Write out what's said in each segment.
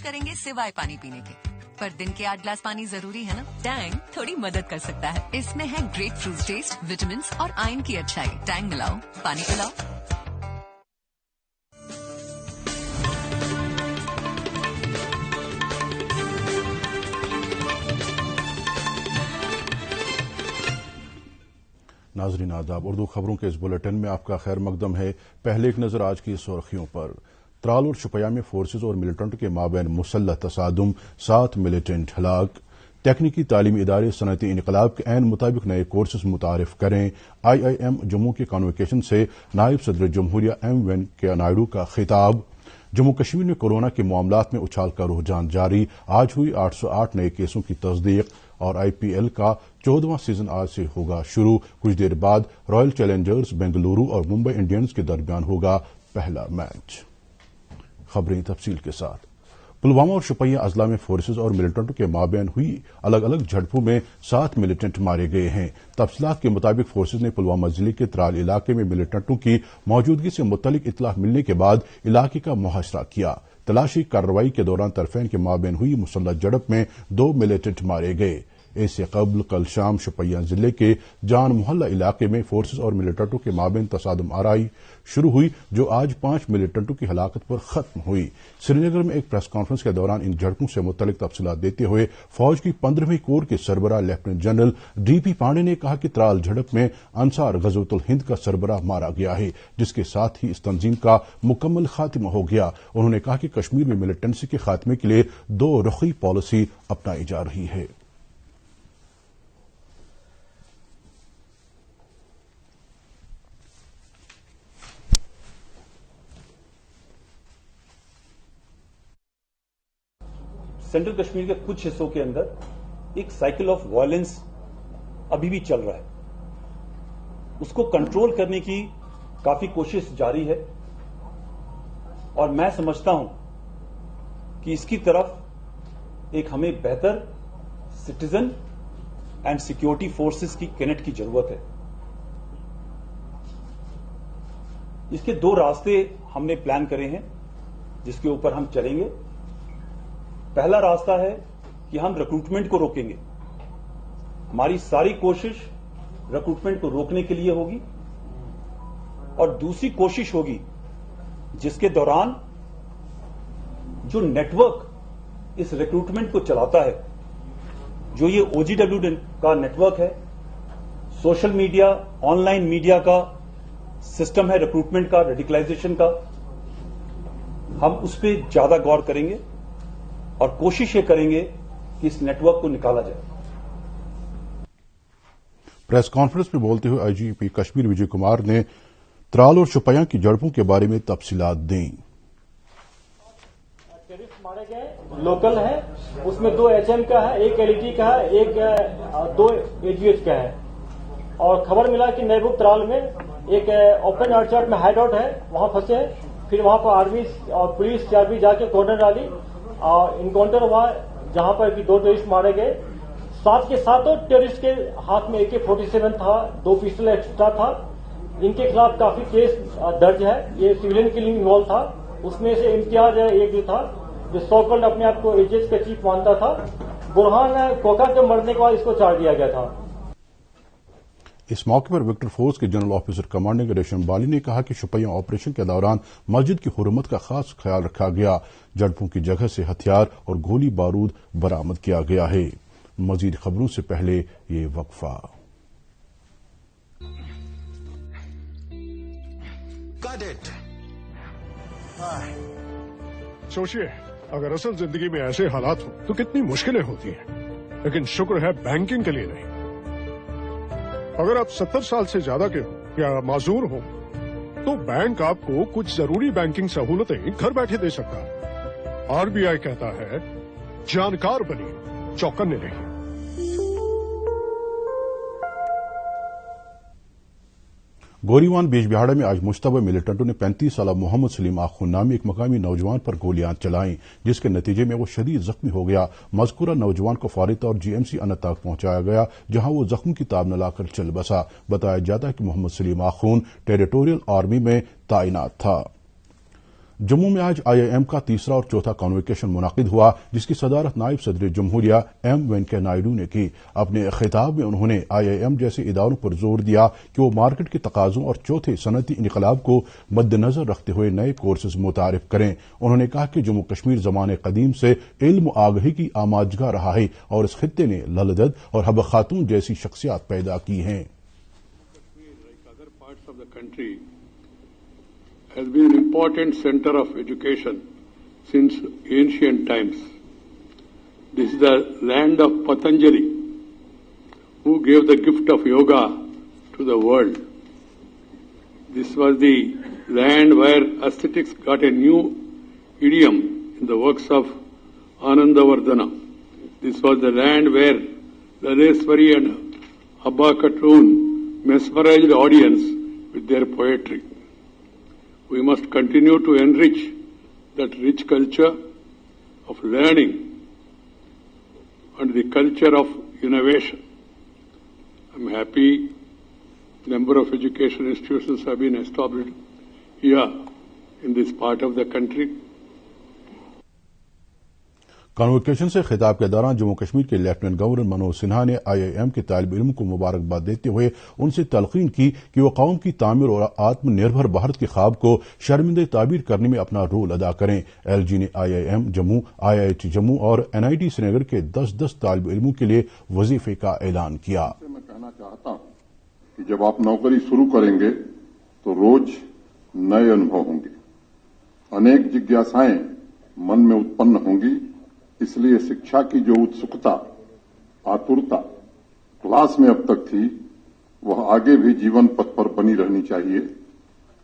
کریں گے سوائے پانی پینے کے. پر دن کے 8 گلاس پانی ضروری ہے نا. ٹینگ تھوڑی مدد کر سکتا ہے. اس میں ہے گریپ فروٹ ٹیسٹ, وٹامنس اور آئرن کی اچھائی. ٹینگ ملاؤ, پانی پلاؤ. ناظرین آداب, اردو خبروں کے اس بلیٹن میں آپ کا خیر مقدم ہے. پہلے ایک نظر آج کی سرخیوں پر. ترال اور شوپیاں میں فورسز اور ملیٹنٹ کے مابین مسلح تصادم, 7 ملیٹنٹ ہلاک. تکنیکی تعلیمی ادارے صنعتی انقلاب کے عین مطابق نئے کورسز متعارف کریں. IIM جموں کے کانوکیشن سے نائب صدر جمہوریہ ایم وینکیا نائیڈو کا خطاب. جموں کشمیر میں کورونا کے معاملات میں اچھال کا رجحان جاری. آج ہوئی 808 نئے کیسوں کی تصدیق. اور IPL کا 14واں سیزن آج سے ہوگا شروع. کچھ دیر بعد رائل چیلنجرز بنگلورو اور ممبئی انڈینز کے درمیان ہوگا پہلا میچ. خبریں تفصیل کے ساتھ. پلوامہ اور شوپیاں اضلاع میں فورسز اور ملیٹنٹوں کے مابین ہوئی الگ الگ جھڑپوں میں 7 ملیٹنٹ مارے گئے ہیں. تفصیلات کے مطابق فورسز نے پلوامہ ضلع کے ترال علاقے میں ملیٹنٹوں کی موجودگی سے متعلق اطلاع ملنے کے بعد علاقے کا محاصرہ کیا. تلاشی کارروائی کے دوران طرفین کے مابین ہوئی مسلح جھڑپ میں 2 ملیٹنٹ مارے گئے. اس سے قبل کل شام شوپیاں ضلع کے جان محلہ علاقے میں فورسز اور ملیٹنٹوں کے مابین تصادم آرائی شروع ہوئی, جو آج 5 ملیٹنٹوں کی ہلاکت پر ختم ہوئی. سری نگر میں ایک پریس کانفرنس کے دوران ان جھڑپوں سے متعلق تفصیلات دیتے ہوئے فوج کی 15ویں کور کے سربراہ لیفٹیننٹ جنرل DP پانڈے نے کہا کہ ترال جھڑپ میں انصار غزوۃ الہند کا سربراہ مارا گیا ہے, جس کے ساتھ ہی اس تنظیم کا مکمل خاتمہ ہو گیا. انہوں نے کہا کہ کشمیر میں ملیٹنسی کے خاتمے کے لیے 2 رخی پالیسی اپنائی جا رہی ہے. سینٹرل کشمیر کے کچھ حصوں کے اندر ایک سائیکل آف وائلنس ابھی بھی چل رہا ہے. اس کو کنٹرول کرنے کی کافی کوشش جاری ہے, اور میں سمجھتا ہوں کہ اس کی طرف ایک ہمیں بہتر سٹیزن اینڈ سیکیورٹی فورسز کی کنیکٹ کی ضرورت ہے. اس کے 2 راستے ہم نے پلان کرے ہیں جس کے اوپر ہم چلیں گے. پہلا راستہ ہے کہ ہم ریکروٹمنٹ کو روکیں گے. ہماری ساری کوشش ریکروٹمنٹ کو روکنے کے لیے ہوگی, اور دوسری کوشش ہوگی جس کے دوران جو نیٹ ورک اس ریکروٹمنٹ کو چلاتا ہے, جو یہ OGW کا نیٹ ورک ہے, social media, on line media کا سسٹم ہے ریکروٹمنٹ کا, ریڈیکلائزیشن کا, ہم اس پہ زیادہ غور کریں گے اور کوشش یہ کریں گے کہ اس نیٹ ورک کو نکالا جائے. پریس کانفرنس میں بولتے ہوئے IGP کشمیر وجے کمار نے ترال اور شوپیاں کی جھڑپوں کے بارے میں تفصیلات دیں. ٹیررسٹ مارے گئے لوکل ہے, اس میں 2 HM کا ہے, ایک LET کا ہے, ایک 2 AGH کا ہے. اور خبر ملا کہ نیبوب ترال میں ایک اوپن ارچارٹ میں ہائیڈ آؤٹ ہے, وہاں پھنسے. پھر وہاں پر آرمی اور پولیس 4 بھی جا کے کارنر ڈالی, انکاؤنٹر ہوا جہاں پر 2 ٹیررسٹ مارے گئے. 7 کے 7 ٹیررسٹ کے ہاتھ میں AK-47 تھا, 2 پسٹل ایکسٹرا تھا. ان کے خلاف کافی کیس درج ہے. یہ سویلین کلنگ انوالو تھا. اس میں سے امتیاز ایک جو تھا جو سوکلڈ اپنے آپ کو AGH کا چیف مانتا تھا, برہان کوکا کے مرنے کے بعد اس کو چھاڑ دیا گیا تھا. اس موقع پر وکٹر فورس کے جنرل آفیسر کمانڈنگ ریشم بالی نے کہا کہ شوپیاں آپریشن کے دوران مسجد کی حرمت کا خاص خیال رکھا گیا. جھڑپوں کی جگہ سے ہتھیار اور گولی بارود برآمد کیا گیا ہے. مزید خبروں سے پہلے یہ وقفہ. سوچئے اگر اصل زندگی میں ایسے حالات ہوں تو کتنی مشکلیں ہوتی ہیں, لیکن شکر ہے بینکنگ کے لیے نہیں. اگر آپ 70 سال سے زیادہ کے ہوں یا معذور ہوں تو بینک آپ کو کچھ ضروری بینکنگ سہولتیں گھر بیٹھے دے سکتا ہے. RBI کہتا ہے جانکار بنی, چوکنے نہیں. گوریوان بیج بہاڑا میں آج مشتبہ ملیٹنٹوں نے 35 سالہ محمد سلیم آخون نامی ایک مقامی نوجوان پر گولیاں چلائیں, جس کے نتیجے میں وہ شدید زخمی ہو گیا. مذکورہ نوجوان کو فوری طور GMC اننتناگ پہنچایا گیا, جہاں وہ زخم کی تاب نہ لا کر چل بسا. بتایا جاتا ہے کہ محمد سلیم آخون ٹیریٹوریل آرمی میں تعینات تھا. जम्मू में आज IIM का तीसरा और चौथा कॉन्वोकेशन मुनाकिद हुआ, जिसकी सदारत नायब सदर जमहूरिया M वेंकैया नायडू ने की। अपने खिताब में उन्होंने IIM जैसे इदारों पर जोर दिया कि वो मार्केट के तकाजों और चौथे सनती इनकलाब को मद्देनजर रखते हुए नए कोर्सेज मुतारिफ करें। उन्होंने कहा कि जम्मू कश्मीर ज़माने कदीम से इल्म आगही की आमाजगा रहा है और इस खित्ते ने ललदद और हब खातून जैसी शख्सियात पैदा की हैं। has been an important center of education since ancient times. This is the land of Patanjali, who gave the gift of yoga to the world. This was the land where aesthetics got a new idiom in the works of Anandavardhana. This was the land where Laleswari and Abba Khatun mesmerized the audience with their poetry. We must continue to enrich that rich culture of learning and the culture of innovation. I'm happy number of education institutions have been established here in this part of the country. Convocation से खिताब के दौरान जम्मू कश्मीर के lieutenant governor Manoj Sinha ने IIM के तालिब इल्म को मुबारकबाद देते हुए उनसे तलकीन की कि वो कौम की तामीर और आत्मनिर्भर भारत के ख्वाब को शर्मिंदा ताबीर करने में अपना रोल अदा करें। LG ने IIM जम्मू, IIT जम्मू और NIT श्रीनगर के 10-10 तालिब इल्मों के लिए वजीफे का ऐलान किया। मैं कहना चाहता हूं कि जब आप नौकरी शुरू करेंगे तो रोज नए अनुभव होंगे, अनेक जिज्ञासाएं मन में उत्पन्न होंगी। इसलिए शिक्षा की जो उत्सुकता, आतुरता क्लास में अब तक थी, वह आगे भी जीवन पथ पर बनी रहनी चाहिए।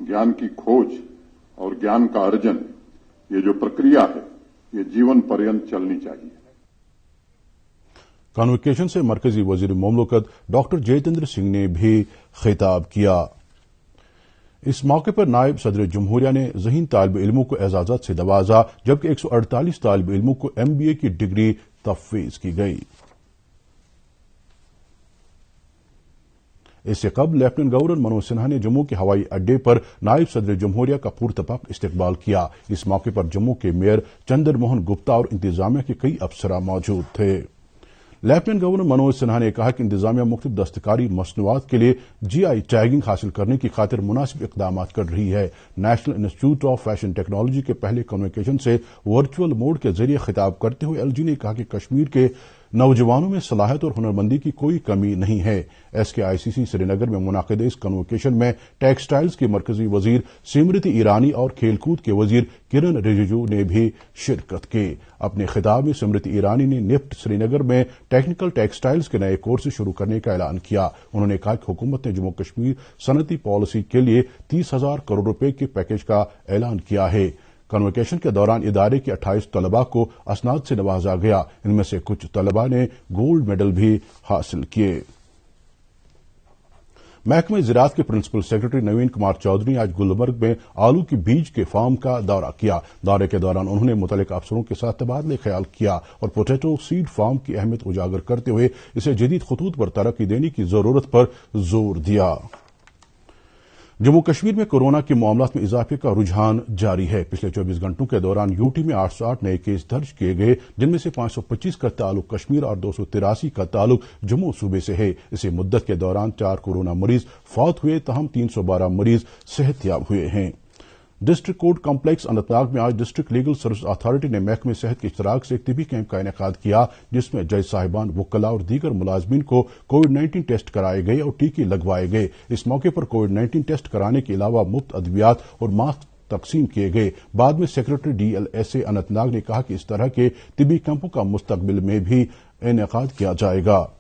ज्ञान की खोज और ज्ञान का अर्जन, ये जो प्रक्रिया है, ये जीवन पर्यंत चलनी चाहिए। कॉन्वोकेशन से मरकजी वजीर मुमलिकत डॉक्टर जितेंद्र सिंह ने भी खिताब किया। इस मौके पर नायब सदर जमहूरिया ने ज़हीन तालिब इल्मों को एजाज़त से नवाजा, जबकि 148 तालिब इल्मों को MBA की डिग्री तफवीज़ की गई। इससे कबल लेफ्टिनेंट गवर्नर मनोज सिन्हा ने जम्मू के हवाई अड्डे पर नायब सदर जमहूरिया का पुरतपक इस्तकबाल किया। इस मौके पर जम्मू के मेयर चंद्र मोहन गुप्ता और इंतजामिया के कई अफसरान मौजूद थे। लेफ्टिनेंट गवर्नर मनोज सिन्हा ने कहा कि इंतजामिया मुख्तलिफ दस्तकारी मसनूआत के लिए GI टैगिंग हासिल करने की खातिर मुनासिब इकदाम कर रही है। National institute of fashion technology के पहले कन्वोकेशन से वर्चुअल मोड के जरिए खिताब करते हुए LG ने कहा कि कश्मीर के नौजवानों में सलाहियत और हुनरमंदी की कोई कमी नहीं है। SKICC श्रीनगर में मुनाकिद इस कन्वोकेशन में टेक्सटाइल्स के मरकजी वजीर स्मृति ईरानी और खेलकूद के वजीर किरण रिजिजू ने भी शिरकत की। अपने खिताब में स्मृति ईरानी ने निफ्ट श्रीनगर में टेक्निकल टेक्सटाइल्स के नए कोर्स शुरू करने का ऐलान किया। उन्होंने कहा कि हुकूमत ने जम्मू कश्मीर सनती पॉलिसी के लिए 30,000 करोड़ रुपए के पैकेज का ऐलान किया है। कन्वोकेशन के दौरान इदारे के 28 तलबा को असनाद से नवाजा गया। इनमें से कुछ तलबा ने गोल्ड मेडल भी हासिल किए। महकमे ज़राअत के प्रिंसिपल सेक्रेटरी नवीन कुमार चौधरी ने आज गुलमर्ग में आलू की बीज के फार्म का दौरा किया। दौरे के दौरान उन्होंने मुतल्लिक़ अफसरों के साथ तबादले ख्याल किया और पोटैटो सीड फार्म की अहमियत उजागर करते हुए इसे जदीद खतूत पर तरक्की देने की जरूरत पर जोर दिया। जम्मू कश्मीर में कोरोना के मामलात में इजाफे का रुझान जारी है। पिछले 24 घंटों के दौरान यूटी में 808 नए केस दर्ज किए गए, जिनमें से 525 का ताल्लुक कश्मीर और 283 का ताल्लुक जम्मू सूबे से है। इसी मुद्दत के दौरान 4 कोरोना मरीज फौत हुए, तहम 312 मरीज सेहतयाब हुए हैं। डिस्ट्रिक्ट कोर्ट कॉम्प्लेक्स अनंतनाग में आज डिस्ट्रिक्ट लीगल सर्विस अथॉरिटी ने महकमे सेहत के इश्तराक से एक तिबी कैंप का इनेकाद किया, जिसमें जज साहिबान, वकला और दीगर मुलाजमीन को कोविड-19 टेस्ट कराए गए और टीके लगवाए गए। इस मौके पर कोविड-19 टेस्ट कराने के अलावा मुफ्त अद्वियात और मास्क तकसीम किए गए। बाद में सेक्रेटरी DLSA अनंतनाग ने कहा कि इस तरह के तिबी कैंपों का मुस्तकबिल में भी इनेकाद किया जाएगा।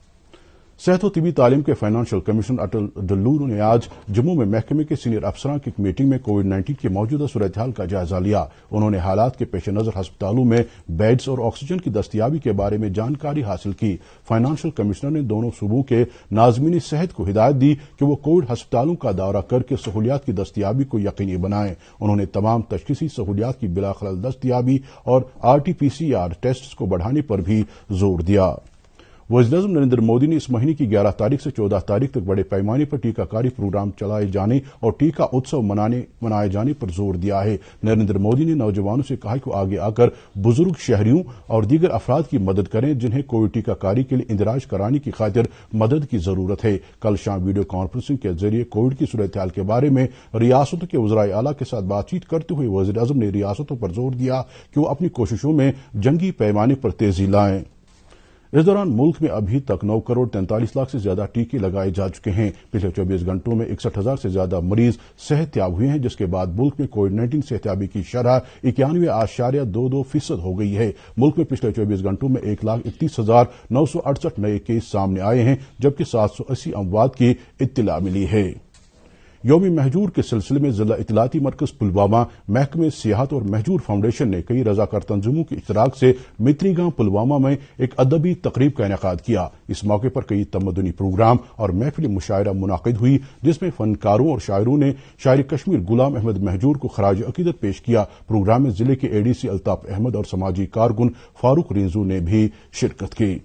सेहत और तिबी तालीम के फाइनेंशियल कमिश्नर अटल डल्लू ने आज जम्मू में महकमे के सीनियर अफसरान की एक मीटिंग में कोविड-19 की मौजूदा सूरत हाल का जायजा लिया। उन्होंने हालात के पेश नजर अस्पतालों में बेड्स और ऑक्सीजन की दस्तियाबी के बारे में जानकारी हासिल की। फाइनेंशियल कमिश्नर ने दोनों सूबों के नाज़मीन सेहत को हिदायत दी कि वो कोविड अस्पतालों का दौरा करके सहूलियात की दस्तियाबी को यकीनी बनाएं। उन्होंने तमाम तशखीसी सहूलियात की बिलाखलल दस्तियाबी और RT-PCR टेस्ट को बढ़ाने पर भी जोर दिया। वज़ीर-ए-आज़म नरेंद्र मोदी ने इस महीने की 11 तारीख से 14 तारीख तक बड़े पैमाने पर टीकाकारी प्रोग्राम चलाए जाने और टीका उत्सव मनाए जाने पर जोर दिया है। नरेंद्र मोदी ने नौजवानों से कहा कि वो आगे आकर बुजुर्ग, शहरियों और दीगर अफराद की मदद करें जिन्हें कोविड टीकाकारी के लिए इंदिराज कराने की खातिर मदद की जरूरत है। कल शाम वीडियो कॉन्फ्रेंसिंग के जरिए कोविड की सूरत-ए-हाल के बारे में रियासतों के वज़राए आला के साथ बातचीत करते हुए वज़ीर-ए-आज़म ने रियासतों पर जोर दिया कि वो अपनी कोशिशों में जंगी पैमाने पर तेजी लाएं। इस दौरान मुल्क में अभी तक 9 करोड़ 43 लाख से ज्यादा टीके लगाए जा चुके हैं। पिछले 24 घंटों में 61,000 से ज्यादा मरीज सेहतयाब हुए हैं, जिसके बाद मुल्क में कोविड-19 सेहतयाबी की शरह 91.22% हो गई है। मुल्क में पिछले 24 घंटों में 1,31,968 नए केस सामने आए हैं, जबकि 780 अमवात की इत्तला मिली है। यौम महजूर के सिलसिले में जिला इतलाती मरकज पुलवामा, महकमे सियाहत और महजूर फाउंडेशन ने कई रजाकार तंजीमों के इश्तराक से मित्री गांव पुलवामा में एक अदबी तकरीब का इनेकाद किया। इस मौके पर कई तमद्दुनी प्रोग्राम और महफिल मुशायरा मुनाकिद हुई, जिसमें फनकारों और शायरों ने शायर कश्मीर गुलाम अहमद महजूर को खराज अकीदत पेश किया। प्रोग्राम में जिले के एडीसी अल्ताफ अहमद और समाजी कारकुन फारूक रिंजू ने भी शिरकत की।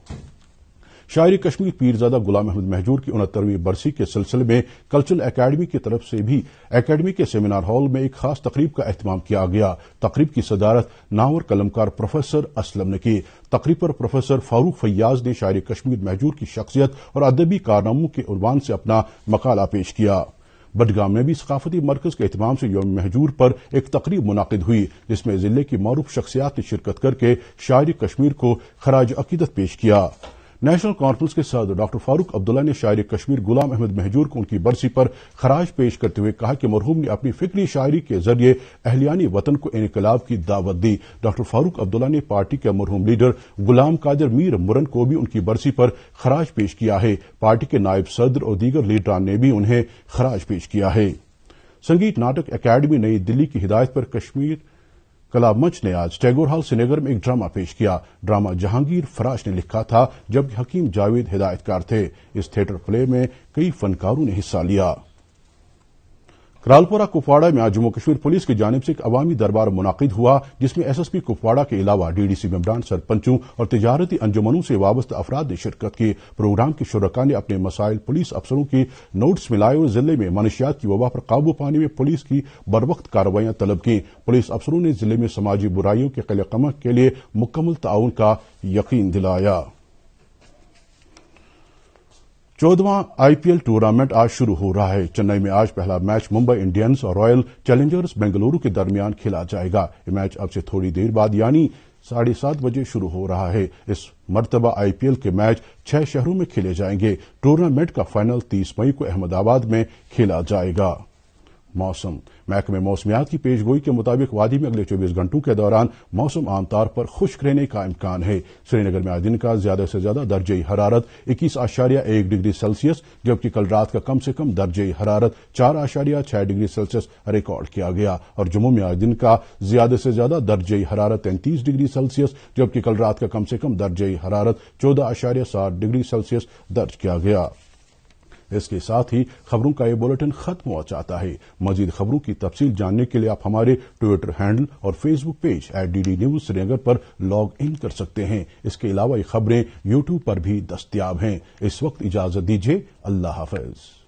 शायर कश्मीर पीरजादा गुलाम अहमद महजूर की 69वीं बरसी के सिलसिले में कल्चरल एकेडमी की तरफ से भी एकेडमी के सेमिनार हॉल में एक खास तकरीब का एहतमाम किया गया। तकरीब की सदारत नावर कलमकार प्रोफेसर असलम ने की। तकरीब पर प्रोफेसर फारूक फैयाज ने शायर कश्मीर महजूर की शख्सियत और अदबी कारनामों के उन्वान से अपना मकाला पेश किया। बडगाम में भी सकाफती मरकज के एहतमाम से यौम महजूर पर एक तकरीब मुनाकिद हुई, जिसमें जिले की मारूफ शख्सियात ने शिरकत करके शायर कश्मीर को खराज अकीदत पेश किया। नेशनल कॉन्फ्रेंस के सदर डॉक्टर फारूक अब्दुल्ला ने शायर कश्मीर गुलाम अहमद महजूर को उनकी बरसी पर खराज पेश करते हुए कहा कि मरहूम ने अपनी फिक्री शायरी के जरिए अहलियानी वतन को इनकलाब की दावत दी। डॉक्टर फारूक अब्दुल्ला ने पार्टी के मरहूम लीडर गुलाम कादिर मीर मुरन को भी उनकी बरसी पर खराज पेश किया है। पार्टी के नायब सदर और दीगर लीडरान ने भी उन्हें खराज पेश किया है। संगीत नाटक अकादमी नई दिल्ली की हिदायत पर कश्मीर कला मंच ने आज टैगोर हॉल श्रीनगर में एक ड्रामा पेश किया। ड्रामा जहांगीर फराश ने लिखा था, जबकि हकीम जावेद हिदायतकार थे। इस थिएटर प्ले में कई फनकारों ने हिस्सा लिया। रालपुरा कुपवाड़ा में आज जम्मू कश्मीर पुलिस की जानिब से एक अवामी दरबार मुनाकिद हुआ, जिसमें एसएसपी कुपवाड़ा के अलावा डीडीसी मेंबरान, सरपंचों और तिजारती अंजुमनों से वाबस्ता अफराद ने शिरकत की। प्रोग्राम के शुरका ने अपने मसाइल पुलिस अफसरों की नोट्स मिलाए और जिले में मनशियात की वबा पर काबू पाने में पुलिस की बरवक्त कार्रवाइयां तलब की। पुलिस अफसरों ने जिले में समाजी बुराइयों के क़िले के लिए मुकम्मल ताउन का यकीन दिलाया। 14वां आईपीएल टूर्नामेंट आज शुरू हो रहा है। चेन्नई में आज पहला मैच मुंबई इंडियंस और रॉयल चैलेंजर्स बेंगलुरु के दरमियान खेला जाएगा। यह मैच अब से थोड़ी देर बाद यानी 7:30 बजे शुरू हो रहा है। इस मर्तबा आईपीएल के मैच 6 शहरों में खेले जाएंगे। टूर्नामेंट का फाइनल 30 मई को अहमदाबाद में खेला जाएगा। मौसम महकमे मौसमियात की पेशगोई के मुताबिक वादी में अगले 24 घंटों के दौरान मौसम आमतौर पर खुश्क रहने का इम्कान है। श्रीनगर में आज दिन का ज्यादा से ज्यादा दर्जे हरारत 21.1 डिग्री सेल्सियस, जबकि कल रात का कम से कम दर्जे हरारत 4.6 डिग्री सेल्सियस रिकॉर्ड किया गया। और जम्मू में आज दिन का ज्यादा से ज्यादा दर्जे हरारत 33 डिग्री सेल्सियस, जबकि कल रात का कम से कम दर्जे हरारत 14.7 डिग्री सेल्सियस दर्ज किया गया। इसके साथ ही खबरों का ये बुलेटिन खत्म हो जाता है। मजीद खबरों की तफसील जानने के लिए आप हमारे ट्विटर हैंडल और Facebook page @DD News Srinagar पर लॉग इन कर सकते हैं। इसके अलावा ये खबरें यूट्यूब पर भी दस्तयाब हैं। इस वक्त इजाजत दीजिए। अल्लाह हाफिज।